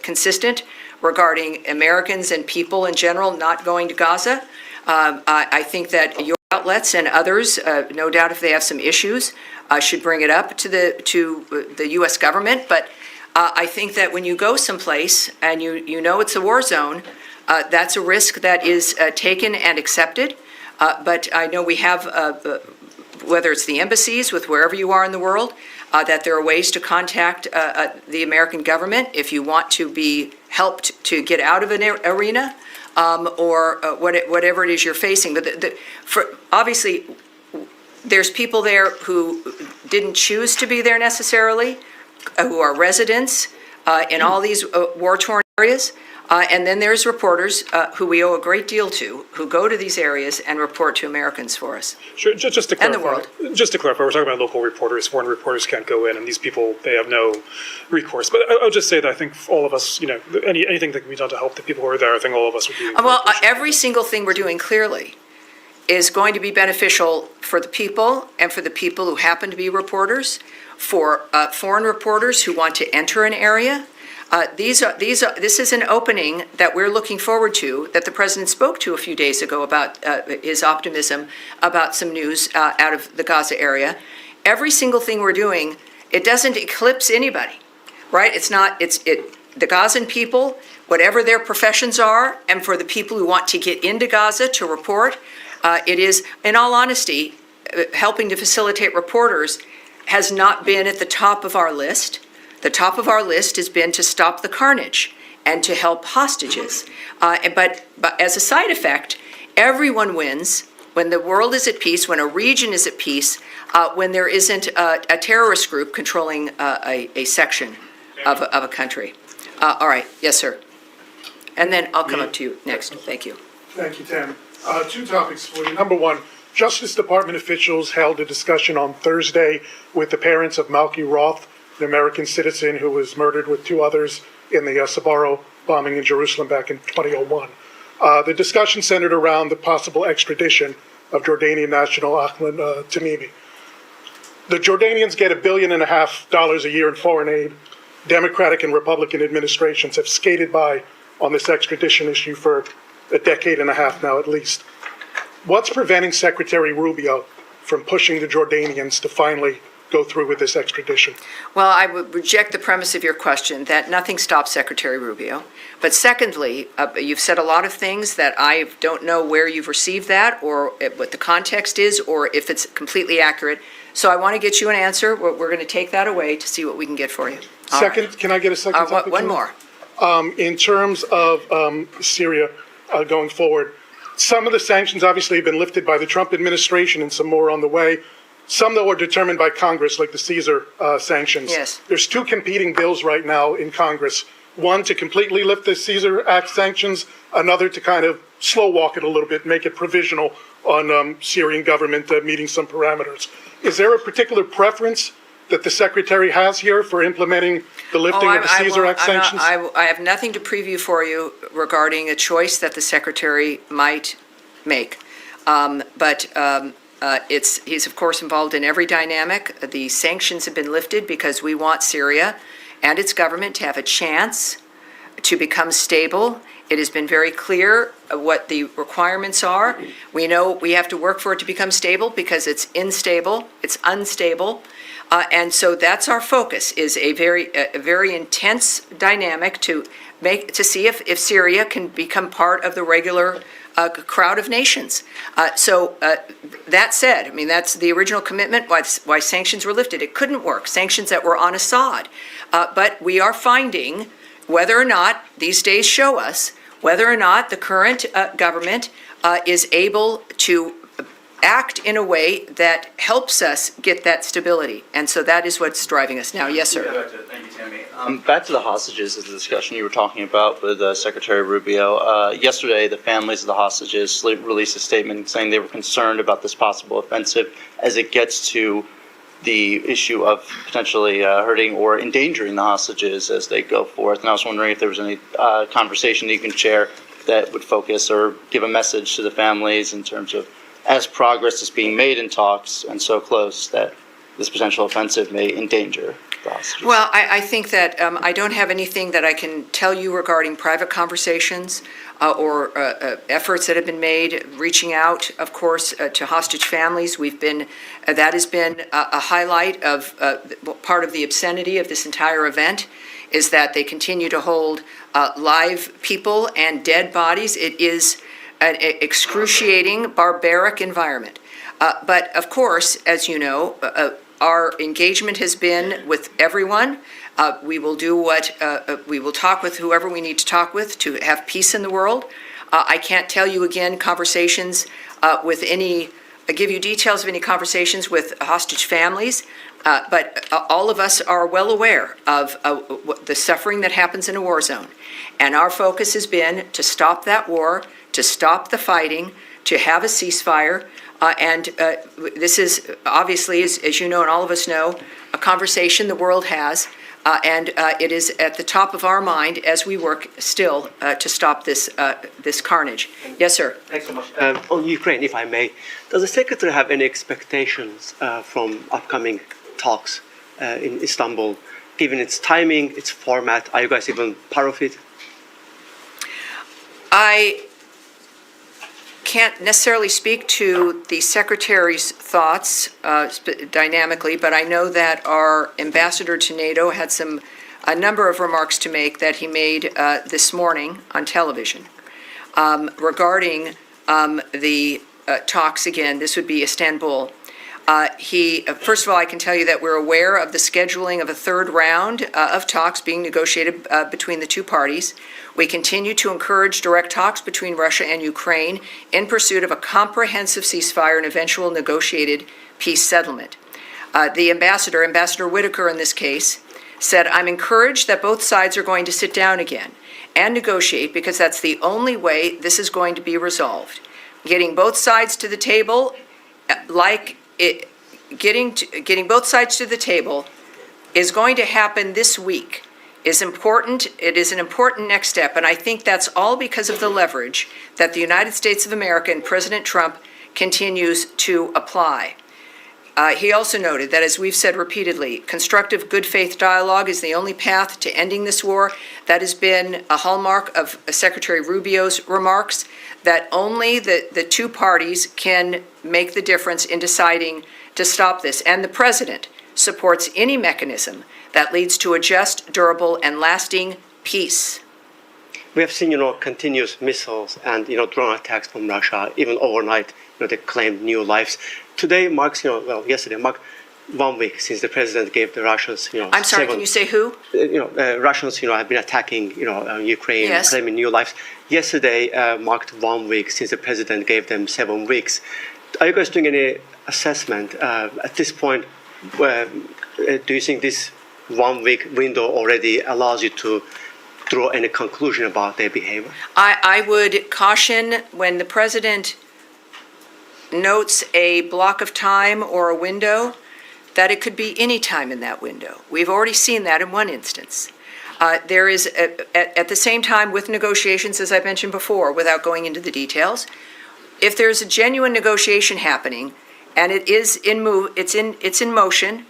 S1: consistent regarding Americans and people in general not going to Gaza. I think that your outlets and others, no doubt if they have some issues, should bring it up to the U.S. government. But I think that when you go someplace and you know it's a war zone, that's a risk that is taken and accepted. But I know we have, whether it's the embassies with wherever you are in the world, that there are ways to contact the American government if you want to be helped to get out of an arena, or whatever it is you're facing. But obviously, there's people there who didn't choose to be there necessarily, who are residents in all these war-torn areas. And then there's reporters who we owe a great deal to, who go to these areas and report to Americans for us.
S11: Sure, just to clarify,
S1: And the world.
S11: Just to clarify, we're talking about local reporters. Foreign reporters can't go in, and these people, they have no recourse. But I'll just say that I think all of us, anything that can be done to help the people who are there, I think all of us would be.
S1: Well, every single thing we're doing clearly is going to be beneficial for the people and for the people who happen to be reporters, for foreign reporters who want to enter an area. This is an opening that we're looking forward to, that the president spoke to a few days ago about his optimism about some news out of the Gaza area. Every single thing we're doing, it doesn't eclipse anybody, right? The Gazan people, whatever their professions are, and for the people who want to get into Gaza to report, it is, in all honesty, helping to facilitate reporters has not been at the top of our list. The top of our list has been to stop the carnage and to help hostages. But as a side effect, everyone wins when the world is at peace, when a region is at peace, when there isn't a terrorist group controlling a section of a country. All right. Yes, sir. And then I'll come up to you next. Thank you.
S11: Thank you, Tam. Two topics for you. Number one, Justice Department officials held a discussion on Thursday with the parents of Malky Roth, the American citizen who was murdered with two others in the Sbarro bombing in Jerusalem back in 2001. The discussion centered around the possible extradition of Jordanian national Ahmed Tamimi. The Jordanians get $1.5 billion a year in foreign aid. Democratic and Republican administrations have skated by on this extradition issue for a decade and a half now at least. What's preventing Secretary Rubio from pushing the Jordanians to finally go through with this extradition?
S1: Well, I would reject the premise of your question that nothing stops Secretary Rubio. But secondly, you've said a lot of things that I don't know where you've received that or what the context is or if it's completely accurate. So I want to get you an answer. We're going to take that away to see what we can get for you. All
S11: Second,
S1: right.
S11: Can I get a second topic?
S1: One more.
S11: In terms of Syria going forward, some of the sanctions obviously have been lifted by the Trump administration and some more on the way. Some, though, are determined by Congress, like the Caesar sanctions.
S1: Yes.
S11: There's two competing bills right now in Congress. One to completely lift the Caesar Act sanctions, another to kind of slow walk it a little bit, make it provisional on Syrian government meeting some parameters. Is there a particular preference that the Secretary has here for implementing the lifting of the Caesar Act sanctions?
S1: I have nothing to preview for you regarding a choice that the Secretary might make. He's of course involved in every dynamic. The sanctions have been lifted because we want Syria and its government to have a chance to become stable. It has been very clear what the requirements are. We know we have to work for it to become stable because it's unstable. And so that's our focus, is a very intense dynamic to see if Syria can become part of the regular crowd of nations. That said, I mean, that's the original commitment, why sanctions were lifted. It couldn't work, sanctions that were on Assad. But we are finding whether or not, these days show us, whether or not the current government is able to act in a way that helps us get that stability. And so that is what's driving us now. Yes, sir.
S12: Thank you, Tammy. Back to the hostages, is the discussion you were talking about with Secretary Rubio. Yesterday, the families of the hostages released a statement saying they were concerned about this possible offensive as it gets to the issue of potentially hurting or endangering the hostages as they go forth. And I was wondering if there was any conversation that you can share that would focus or give a message to the families in terms of, as progress is being made in talks and so close, that this potential offensive may endanger the hostages.
S1: Well, I think that I don't have anything that I can tell you regarding private conversations or efforts that have been made, reaching out, of course, to hostage families. That has been a highlight of part of the obscenity of this entire event, is that they continue to hold live people and dead bodies. It is an excruciating, barbaric environment. But of course, as you know, our engagement has been with everyone. We will do we will talk with whoever we need to talk with to have peace in the world. I can't tell you again conversations give you details of any conversations with hostage families, but all of us are well aware of the suffering that happens in a war zone. And our focus has been to stop that war, to stop the fighting, to have a ceasefire. And this is obviously, as you know and all of us know, a conversation the world has. And it is at the top of our mind as we work still to stop this carnage. Yes, sir.
S13: Thanks so much. On Ukraine, if I may, does the Secretary have any expectations from upcoming talks in Istanbul, given its timing, its format? Are you guys even part of it?
S1: I can't necessarily speak to the Secretary's thoughts dynamically, but I know that our ambassador to NATO had a number of remarks to make that he made this morning on television regarding the talks. Again, this would be Istanbul. First of all, I can tell you that we're aware of the scheduling of a third round of talks being negotiated between the two parties. We continue to encourage direct talks between Russia and Ukraine in pursuit of a comprehensive ceasefire and eventual negotiated peace settlement. The Ambassador Whitaker in this case, said, "I'm encouraged that both sides are going to sit down again and negotiate because that's the only way this is going to be resolved. Getting both sides to the table, getting both sides to the table is going to happen this week. Is important. It is an important next step, and I think that's all because of the leverage that the United States of America and President Trump continues to apply." He also noted that, as we've said repeatedly, constructive good faith dialogue is the only path to ending this war. That has been a hallmark of Secretary Rubio's remarks, that only the two parties can make the difference in deciding to stop this. And the President supports any mechanism that leads to a just, durable, and lasting peace.
S13: We have seen, continuous missiles and, drone attacks from Russia, even overnight, they claimed new lives. Today marks, yesterday marked 1 week since the president gave the Russians,
S1: I'm sorry, can you say who?
S13: Russians, have been attacking, Ukraine,
S1: Yes.
S13: claiming new lives. Yesterday marked 1 week since the president gave them 7 weeks. Are you guys doing any assessment at this point? Do you think this 1 week window already allows you to draw any conclusion about their behavior?
S1: I would caution when the president notes a block of time or a window, that it could be any time in that window. We've already seen that in one instance. There is, at the same time with negotiations, as I mentioned before, without going into the details, if there's a genuine negotiation happening and it's in motion,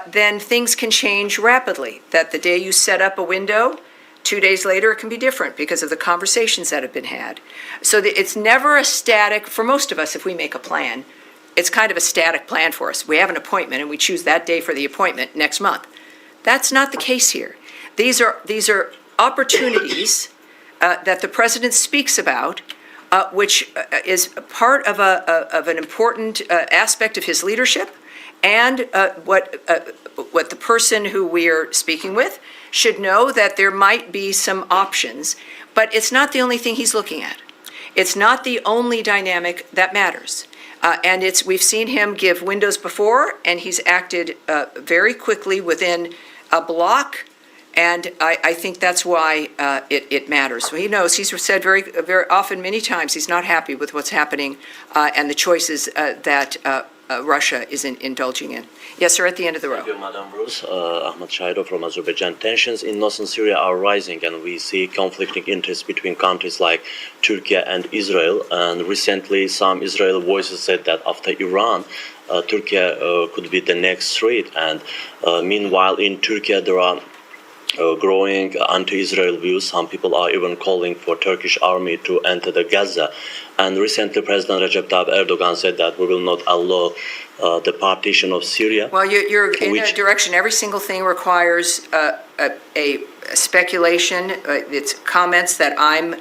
S1: then things can change rapidly. That the day you set up a window, 2 days later, it can be different because of the conversations that have been had. So it's never a static, for most of us, if we make a plan, it's kind of a static plan for us. We have an appointment and we choose that day for the appointment next month. That's not the case here. These are opportunities that the president speaks about, which is part of an important aspect of his leadership, and what the person who we are speaking with should know, that there might be some options, but it's not the only thing he's looking at. It's not the only dynamic that matters. And we've seen him give windows before, and he's acted very quickly within a block, and I think that's why it matters. He knows, he's said very, very often, many times, he's not happy with what's happening and the choices that Russia is indulging in. Yes, sir, at the end of the row.
S14: Thank you, Madam Bruce. Ahmad Shaido from Azerbaijan. Tensions in northern Syria are rising, and we see conflicting interests between countries like Turkey and Israel. And recently, some Israeli voices said that after Iran, Turkey could be the next threat. And meanwhile, in Turkey, there are growing anti-Israel views. Some people are even calling for Turkish army to enter the Gaza. And recently, President Recep Tayyip Erdogan said that we will not allow the partition of Syria.
S1: Well, you're in a direction. Every single thing requires a speculation. It's comments that I've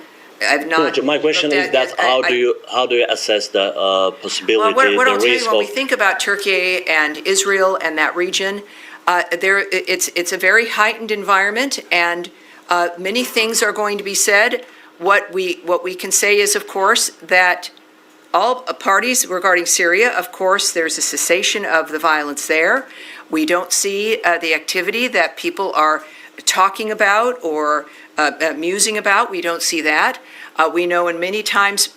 S1: not.
S14: No, my question is that how do you assess the possibility,
S1: what I'll
S14: the
S1: tell
S14: risk
S1: you, when
S14: of?
S1: we think about Turkey and Israel and that region, it's a very heightened environment, and many things are going to be said. What we can say is, of course, that all parties regarding Syria, of course, there's a cessation of the violence there. We don't see the activity that people are talking about or musing about. We don't see that. We know in many times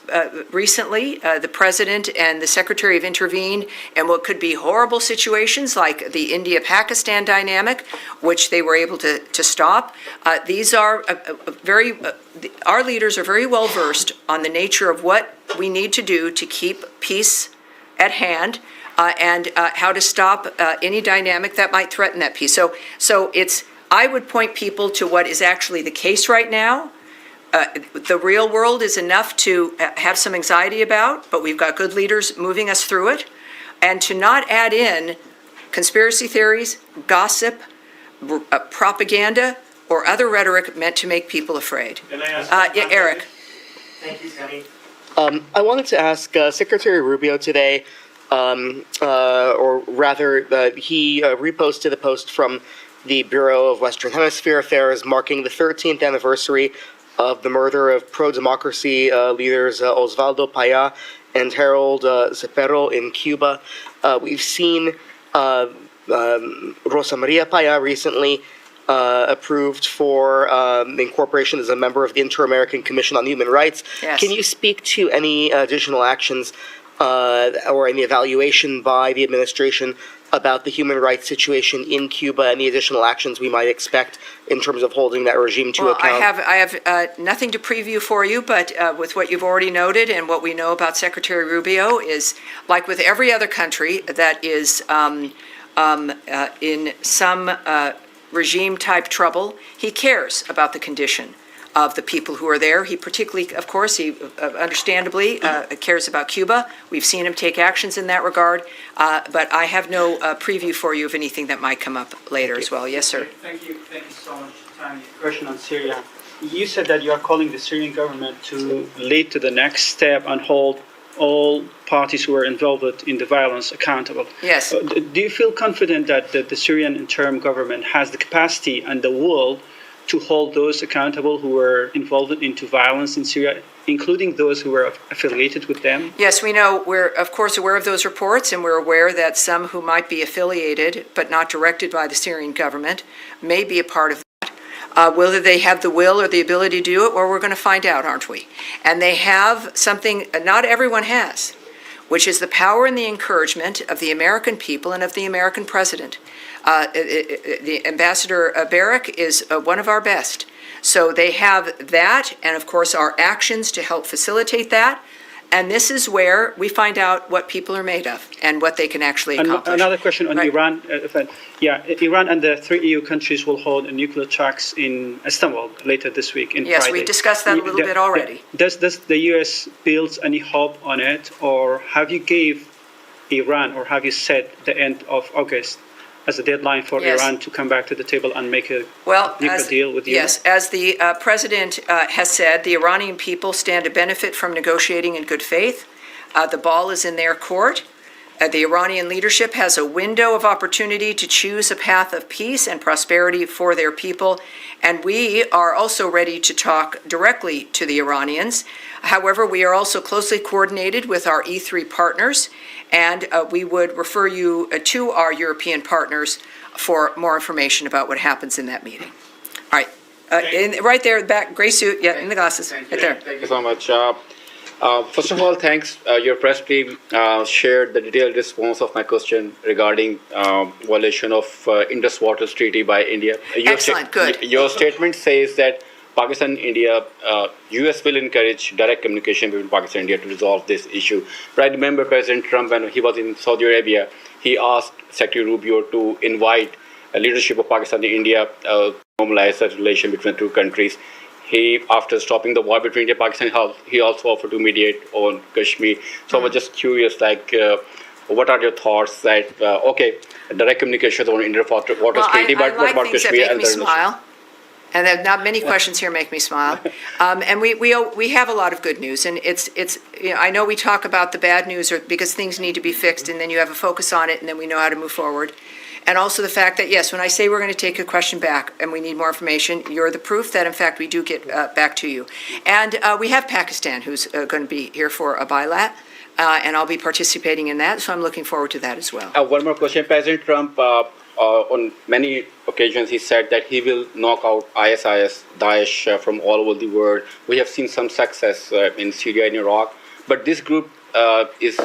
S1: recently, the president and the secretary have intervened in what could be horrible situations like the India-Pakistan dynamic, which they were able to stop. These are our leaders are very well versed on the nature of what we need to do to keep peace at hand, and how to stop any dynamic that might threaten that peace. So I would point people to what is actually the case right now. The real world is enough to have some anxiety about, but we've got good leaders moving us through it. And to not add in conspiracy theories, gossip, propaganda, or other rhetoric meant to make people afraid.
S15: Can I ask
S1: Eric.
S15: Thank you, Sammy. I wanted to ask Secretary Rubio today, or rather, he reposted a post from the Bureau of Western Hemisphere Affairs marking the 13th anniversary of the murder of pro-democracy leaders Osvaldo Paya and Harold Cepero in Cuba. We've seen Rosa Maria Paya recently approved for incorporation as a member of the Inter-American Commission on Human Rights.
S1: Yes.
S15: Can you speak to any additional actions or any evaluation by the administration about the human rights situation in Cuba, any additional actions we might expect in terms of holding that regime to account?
S1: I have nothing to preview for you, but with what you've already noted and what we know about Secretary Rubio is, like with every other country that is in some regime-type trouble, he cares about the condition of the people who are there. He particularly, of course, he understandably cares about Cuba. We've seen him take actions in that regard, but I have no preview for you of anything that might come up later as well. Yes, sir.
S16: Thank you so much, Tanya. Question on Syria. You said that you are calling the Syrian government to lead to the next step and hold all parties who are involved in the violence accountable.
S1: Yes.
S16: Do you feel confident that the Syrian interim government has the capacity and the will to hold those accountable who were involved into violence in Syria, including those who were affiliated with them?
S1: Yes, we know. We're, of course, aware of those reports, and we're aware that some who might be affiliated but not directed by the Syrian government may be a part of that. Whether they have the will or the ability to do it, well, we're going to find out, aren't we? And they have something not everyone has, which is the power and the encouragement of the American people and of the American president. The Ambassador Barrack is one of our best. So they have that, and of course our actions to help facilitate that. And this is where we find out what people are made of and what they can actually accomplish.
S16: Another question on
S1: Right.
S16: Iran. Iran and the 3 EU countries will hold a nuclear talks in Istanbul later this week.
S1: Yes, we discussed that a little bit already.
S16: Does the U.S. build any hope on it, or have you gave Iran, or have you set the end of August as a deadline for
S1: Yes.
S16: Iran to come back to the table and make a
S1: Well,
S16: nuclear deal with you?
S1: yes, as the president has said, the Iranian people stand to benefit from negotiating in good faith. The ball is in their court. The Iranian leadership has a window of opportunity to choose a path of peace and prosperity for their people, and we are also ready to talk directly to the Iranians. However, we are also closely coordinated with our E3 partners, and we would refer you to our European partners for more information about what happens in that meeting. All right, right there, back, gray suit, yeah, in the glasses, right there.
S17: Thank you so much. First of all, thanks. Your press team shared the detailed response of my question regarding violation of Indus Waters Treaty by India.
S1: Excellent, good.
S17: Your statement says that Pakistan, India, US will encourage direct communication between Pakistan and India to resolve this issue. But I remember President Trump, when he was in Saudi Arabia, he asked Secretary Rubio to invite leadership of Pakistan and India to normalize that relation between the two countries. He, after stopping the war between India and Pakistan, he also offered to mediate on Kashmir. So I was just curious, what are your thoughts that, direct communication on India Waters Treaty, but what about Kashmir and
S1: I like things that make me smile. And there are not many questions here make me smile. And we have a lot of good news, and it's I know we talk about the bad news because things need to be fixed, and then you have a focus on it, and then we know how to move forward. And also the fact that, yes, when I say we're going to take a question back and we need more information, you're the proof that, in fact, we do get back to you. And we have Pakistan, who's going to be here for a bilat, and I'll be participating in that, so I'm looking forward to that as well.
S17: One more question. President Trump, on many occasions, he said that he will knock out ISIS, Daesh from all over the world. We have seen some success in Syria and Iraq, but this group is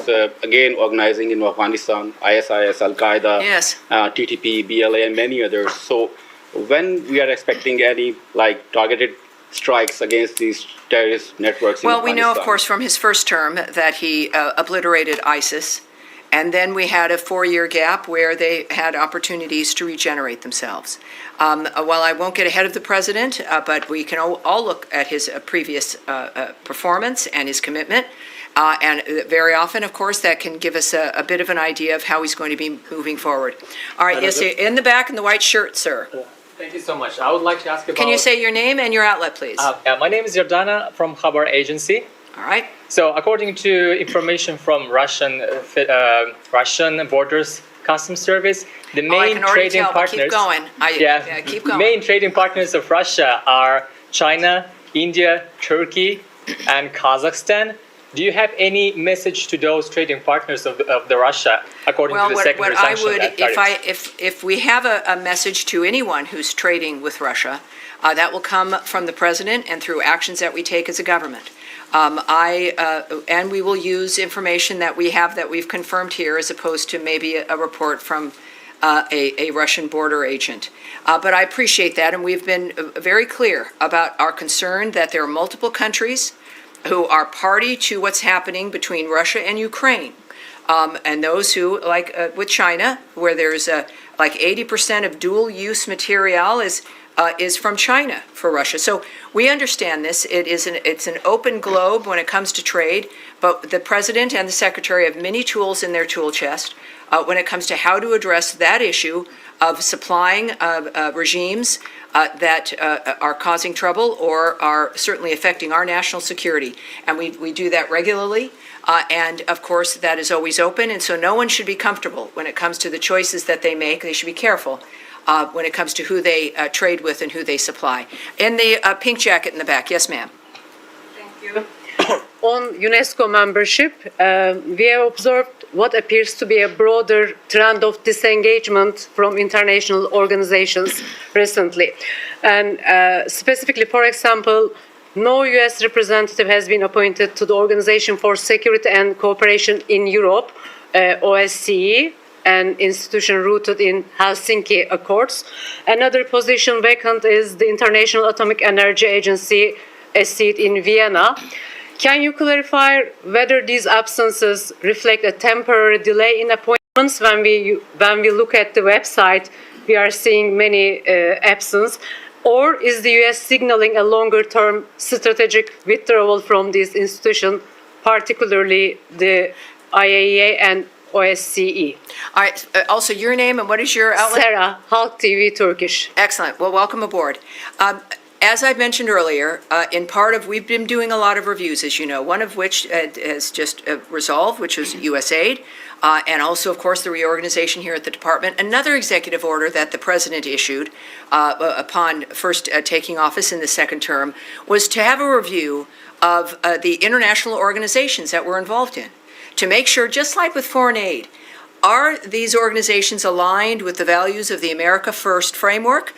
S17: again organizing in Afghanistan, ISIS, Al-Qaeda,
S1: yes.
S17: TTP, BLA, and many others. So when we are expecting any targeted strikes against these terrorist networks in
S1: Well, we know, of
S17: Afghanistan?
S1: course, from his first term that he obliterated ISIS. And then we had a 4-year gap where they had opportunities to regenerate themselves. While I won't get ahead of the president, but we can all look at his previous performance and his commitment. And very often, of course, that can give us a bit of an idea of how he's going to be moving forward. All right, yes, in the back in the white shirt, sir.
S18: Thank you so much. I would like to ask about...
S1: Can you say your name and your outlet, please?
S18: My name is Yordana from Khabar Agency.
S1: All right.
S18: So according to information from Russian Borders Customs Service, the main trading partners...
S1: Keep going. Keep going.
S18: Main trading partners of Russia are China, India, Turkey, and Kazakhstan. Do you have any message to those trading partners of the Russia, according to the secondary sanction tariffs?
S1: If we have a message to anyone who's trading with Russia, that will come from the president and through actions that we take as a government. And we will use information that we have that we've confirmed here as opposed to maybe a report from a Russian border agent. But I appreciate that, and we've been very clear about our concern that there are multiple countries who are party to what's happening between Russia and Ukraine. And those who, like with China, where there's 80% of dual-use material is from China for Russia. So we understand this. It's an open globe when it comes to trade, but the president and the secretary have many tools in their tool chest when it comes to how to address that issue of supplying regimes that are causing trouble or are certainly affecting our national security. And we do that regularly. And of course, that is always open. And so no one should be comfortable when it comes to the choices that they make. They should be careful when it comes to who they trade with and who they supply. In the pink jacket in the back. Yes, ma'am.
S19: Thank you. On UNESCO membership, we have observed what appears to be a broader trend of disengagement from international organizations recently. And specifically, for example, no U.S. representative has been appointed to the Organization for Security and Cooperation in Europe, OSCE, an institution rooted in Helsinki Accords. Another position vacant is the International Atomic Energy Agency, a seat in Vienna. Can you clarify whether these absences reflect a temporary delay in appointments? When we look at the website, we are seeing many absence. Or is the U.S. signaling a longer-term strategic withdrawal from these institutions, particularly the IAEA and OSCE?
S1: All right, also your name and what is your outlet?
S19: Sarah, Halk TV, Turkish.
S1: Excellent. Well, welcome aboard. As I mentioned earlier, we've been doing a lot of reviews, as you know, one of which has just resolved, which is USAID, and also, of course, the reorganization here at the department. Another executive order that the president issued upon first taking office in the second term was to have a review of the international organizations that we're involved in, to make sure, just like with foreign aid, are these organizations aligned with the values of the America First framework?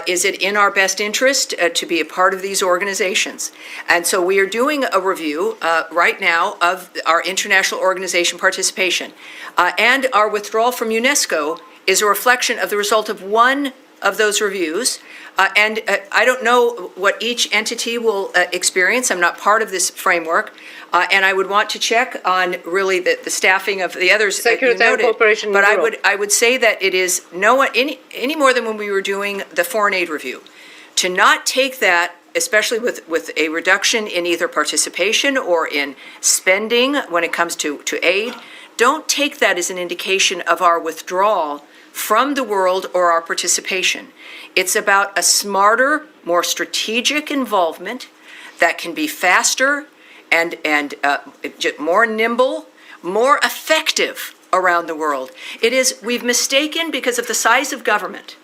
S1: Is it in our best interest to be a part of these organizations? And so we are doing a review right now of our international organization participation. And our withdrawal from UNESCO is a reflection of the result of one of those reviews. And I don't know what each entity will experience. I'm not part of this framework. And I would want to check on really the staffing of the others that you noted. But I would say that it is any more than when we were doing the foreign aid review. To not take that, especially with a reduction in either participation or in spending when it comes to aid, don't take that as an indication of our withdrawal from the world or our participation. It's about a smarter, more strategic involvement that can be faster and more nimble, more effective around the world. We've mistaken, because of the size of government,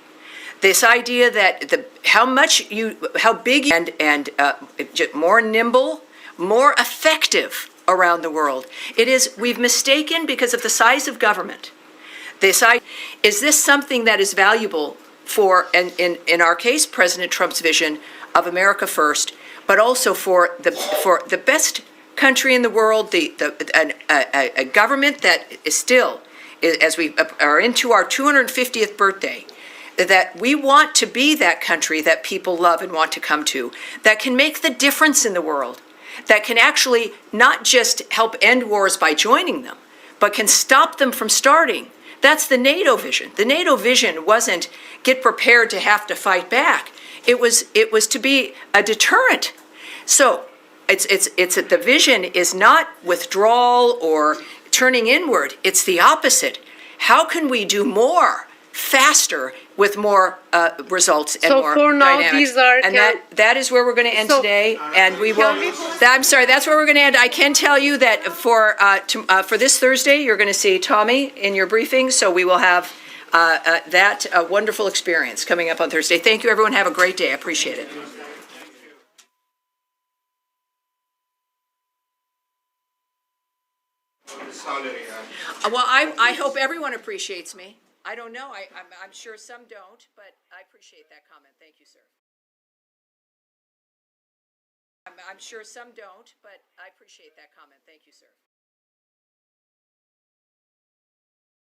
S1: this idea that how big and more nimble, more effective around the world. We've mistaken, because of the size of government, is this something that is valuable for, and in our case, President Trump's vision of America First, but also for the best country in the world, a government that is still, as we are into our 250th birthday, that we want to be that country that people love and want to come to, that can make the difference in the world, that can actually not just help end wars by joining them, but can stop them from starting. That's the NATO vision. The NATO vision wasn't get prepared to have to fight back. It was to be a deterrent. So the vision is not withdrawal or turning inward. It's the opposite. How can we do more faster with more results and more dynamics? That is where we're going to end today, and we will. I'm sorry, that's where we're going to end. I can tell you that for this Thursday, you're going to see Tommy in your briefing, so we will have that wonderful experience coming up on Thursday. Thank you, everyone. Have a great day. I appreciate it. Well, I hope everyone appreciates me. I don't know. I'm sure some don't, but I appreciate that comment. Thank you, sir. I'm sure some don't, but I appreciate that comment. Thank you, sir.